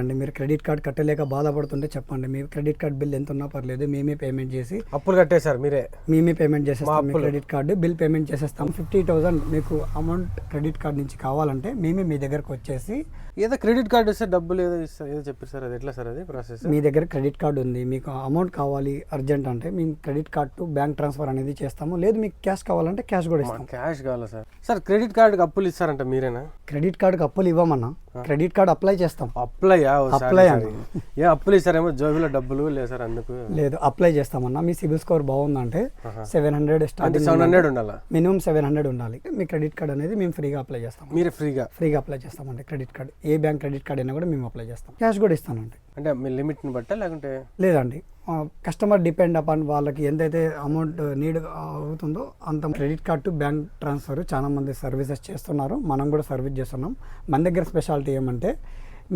అండి మీరు credit card కట్టలేక బాధపడుతుంటే చెప్పండి. మీ క్రెడిట్ కార్డ్ బిల్ ఎంత ఉన్నా పర్లేదు, మేమే పేమెంట్ చేసి అప్పులు కట్టేశారు మేమే పేమెంట్ చేసేస్తాం. మీ క్రెడిట్ కార్డు బిల్ పేమెంట్ చేసేస్తాం. 50,000 మీకు అమౌంట్ క్రెడిట్ కార్డ్ నుంచి కావాలంటే మేమే మీ దగ్గరకు వచ్చేసి ఏదో క్రెడిట్ కార్డు ఇస్తే డబ్బులు ఏదో ఇస్తారు ఏదో చెప్పారు సార్, అది ఎట్లా సార్ అది ప్రాసెస్? మీ దగ్గర క్రెడిట్ కార్డు ఉంది, మీకు అమౌంట్ కావాలి అర్జెంట్ అంటే మేము credit card to bank transfer అనేది చేస్తాము. లేదు మీకు క్యాష్ కావాలంటే క్యాష్ కూడా ఇస్తాం. క్యాష్ కావాలా సార్? సార్ క్రెడిట్ కార్డుకి అప్పులు ఇస్తారంట మీరేనా? క్రెడిట్ కార్డుకి అప్పులు ఇవ్వమన్నా, క్రెడిట్ కార్డ్ అప్లై చేస్తాం. అప్లై అండి. ఏ అప్పులు ఇస్తారేమో జోబిలో డబ్బులు లేదు సార్ అందుకు? లేదు అప్లై చేస్తామన్నా. మీ సిబిల్ స్కోర్ బాగుందంటే 700 స్టార్టింగ్ 700 ఉండాలా? మినిమం 700 ఉండాలి. మీ క్రెడిట్ కార్డ్ అనేది మేము ఫ్రీగా అప్లై చేస్తాం. మీరు ఫ్రీగా అప్లై చేస్తామండి. క్రెడిట్ కార్డ్ ఏ బ్యాంక్ క్రెడిట్ కార్డ్ అయినా కూడా మేము అప్లై చేస్తాం. క్యాష్ కూడా ఇస్తానండి. అంటే మీ లిమిట్ని బట్టా లేకుంటే? లేదండి, కస్టమర్ డిపెండ్ అపాన్ వాళ్ళకి ఎంతైతే అమౌంట్ నీడ్ అవుతుందో అంత. Credit card to bank transfer చాలా మంది సర్వీసెస్ చేస్తున్నారు, మనం కూడా సర్వీస్ చేస్తున్నాం. మన దగ్గర స్పెషాలిటీ ఏమంటే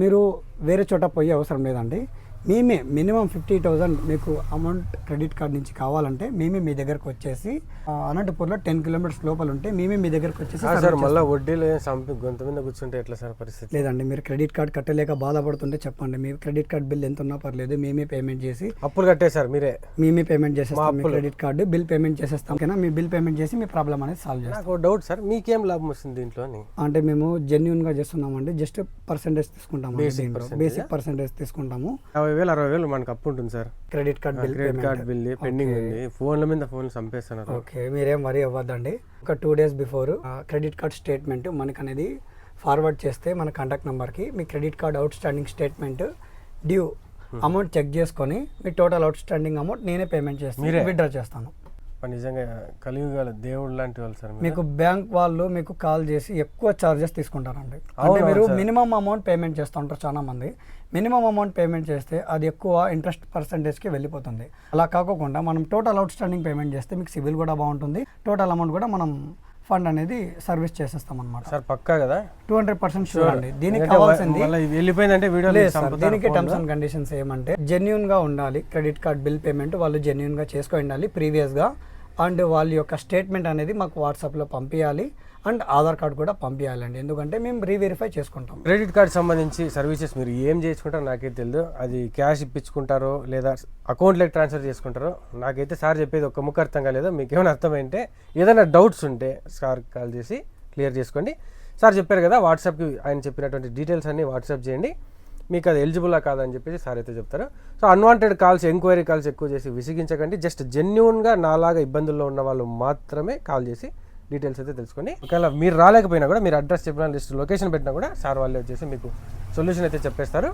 మీరు వేరే చోట పోయే అవసరం లేదండి. మేమే మినిమం 50,000 మీకు అమౌంట్ క్రెడిట్ కార్డ్ నుంచి కావాలంటే మేమే మీ దగ్గరకు వచ్చేసి అనంతపూర్లో 10 కిలోమీటర్స్ లోపల ఉంటే మేమే మీ దగ్గరకు వచ్చేసి సార్ మళ్ళీ వడ్డీలో గొంత మీద కూర్చుంటే ఎట్లా సార్ పరిస్థితి? లేదండి, మీరు క్రెడిట్ కార్డ్ కట్టలేక బాధపడుతుంటే చెప్పండి. మీ క్రెడిట్ కార్డ్ బిల్ ఎంత ఉన్నా పర్లేదు, మేమే పేమెంట్ చేసి అప్పులు కట్టేశారు మేమే పేమెంట్ చేసేస్తాం. మీ క్రెడిట్ కార్డు బిల్ పేమెంట్ చేసేస్తాం. ఓకేనా? మీ బిల్ పేమెంట్ చేసి మీ ప్రాబ్లం అనేది సాల్వ్ చేస్తాం. నాకు డౌట్ సార్, మీకేం లాభం వస్తుంది దీంట్లో? అంటే మేము జెన్యున్ గా చేస్తున్నామండి. జస్ట్ పర్సెంటేజ్ తీసుకుంటాము, బేసిక్ పర్సెంటేజ్ తీసుకుంటాము. 50,000-60,000 మనకు అప్పు ఉంటుంది sir. Credit card bill pending ఉంది, ఫోన్ల మీద ఫోన్లు చంపేస్తున్నారు. ఓకే, మీరేం వరీ అవ్వద్దండి. ఒక 2 days before credit card statement మనకు అనేది ఫార్వర్డ్ చేస్తే మన కాంటాక్ట్ నెంబర్కి మీ credit card outstanding statement due amount check చేసుకొని మీ టోటల్ అవుట్ స్టాండింగ్ అమౌంట్ నేనే పేమెంట్ చేస్తాను, విత్డ్రా చేస్తాను. నిజంగా కలియుగాల దేవుడు లాంటి వాళ్ళు సార్. మీకు బ్యాంక్ వాళ్ళు మీకు కాల్ చేసి ఎక్కువ చార్జెస్ తీసుకుంటారండి. అంటే మీరు మినిమం అమౌంట్ పేమెంట్ చేస్తూ ఉంటారు చాలా మంది. మినిమం అమౌంట్ పేమెంట్ చేస్తే అది ఎక్కువ ఇంట్రెస్ట్ పర్సెంటేజ్కి వెళ్ళిపోతుంది. అలా కాకుండా మనం టోటల్ అవుట్ స్టాండింగ్ పేమెంట్ చేస్తే మీకు సిబిల్ కూడా బాగుంటుంది, టోటల్ అమౌంట్ కూడా మనం ఫండ్ అనేది సర్వీస్ చేసేస్తాం అనమాట. సార్ పక్కా కదా? 200% షూర్ అండి. దీనికి కావాల్సింది వెళ్ళిపోయిందంటే దీనికి టర్మ్స్ అండ్ కండిషన్స్ ఏమంటే జెన్యున్ గా ఉండాలి. క్రెడిట్ కార్డ్ బిల్ పేమెంట్ వాళ్ళు జెన్యున్ గా చేసుకొని ఉండాలి ప్రీవియస్ గా. అండ్ వాళ్ళ యొక్క స్టేట్మెంట్ అనేది మాకు వాట్సాప్లో పంపించాలి. అండ్ ఆధార్ కార్డు కూడా పంపించాలండి, ఎందుకంటే మేము రీవెరిఫై చేసుకుంటాం. క్రెడిట్ కార్డ్ సంబంధించి సర్వీసెస్ మీరు ఏం చేసుకుంటారో నాకైతే తెలియదు. అది క్యాష్ ఇప్పించుకుంటారో లేదా అకౌంట్లోకి ట్రాన్స్ఫర్ చేసుకుంటారో నాకైతే సార్ చెప్పేది ఒక్క ముక్క అర్థం కాలేదు. మీకు ఏమైనా అర్థమైంటే ఏదైనా డౌట్స్ ఉంటే సార్ కాల్ చేసి క్లియర్ చేసుకోండి. సార్ చెప్పారు కదా వాట్సాప్కి ఆయన చెప్పినటువంటి డీటెయిల్స్ అన్నీ వాట్సాప్ చేయండి. మీకు అది ఎలిజిబుల్లా కాదని చెప్పేసి సార్ అయితే చెప్తారు. So unwanted calls, enquiry calls ఎక్కువ చేసి విసిగించకండి. జస్ట్ జెన్యున్గా నాలాగా ఇబ్బందుల్లో ఉన్న వాళ్ళు మాత్రమే కాల్ చేసి డీటెయిల్స్ అయితే తెలుసుకోండి. ఒకవేళ మీరు రాలేకపోయినా కూడా మీరు అడ్రస్ చెప్పిన లిస్ట్ లొకేషన్ పెట్టినా కూడా సార్ వాళ్ళే వచ్చేసి మీకు సొల్యూషన్ అయితే చెప్పేస్తారు.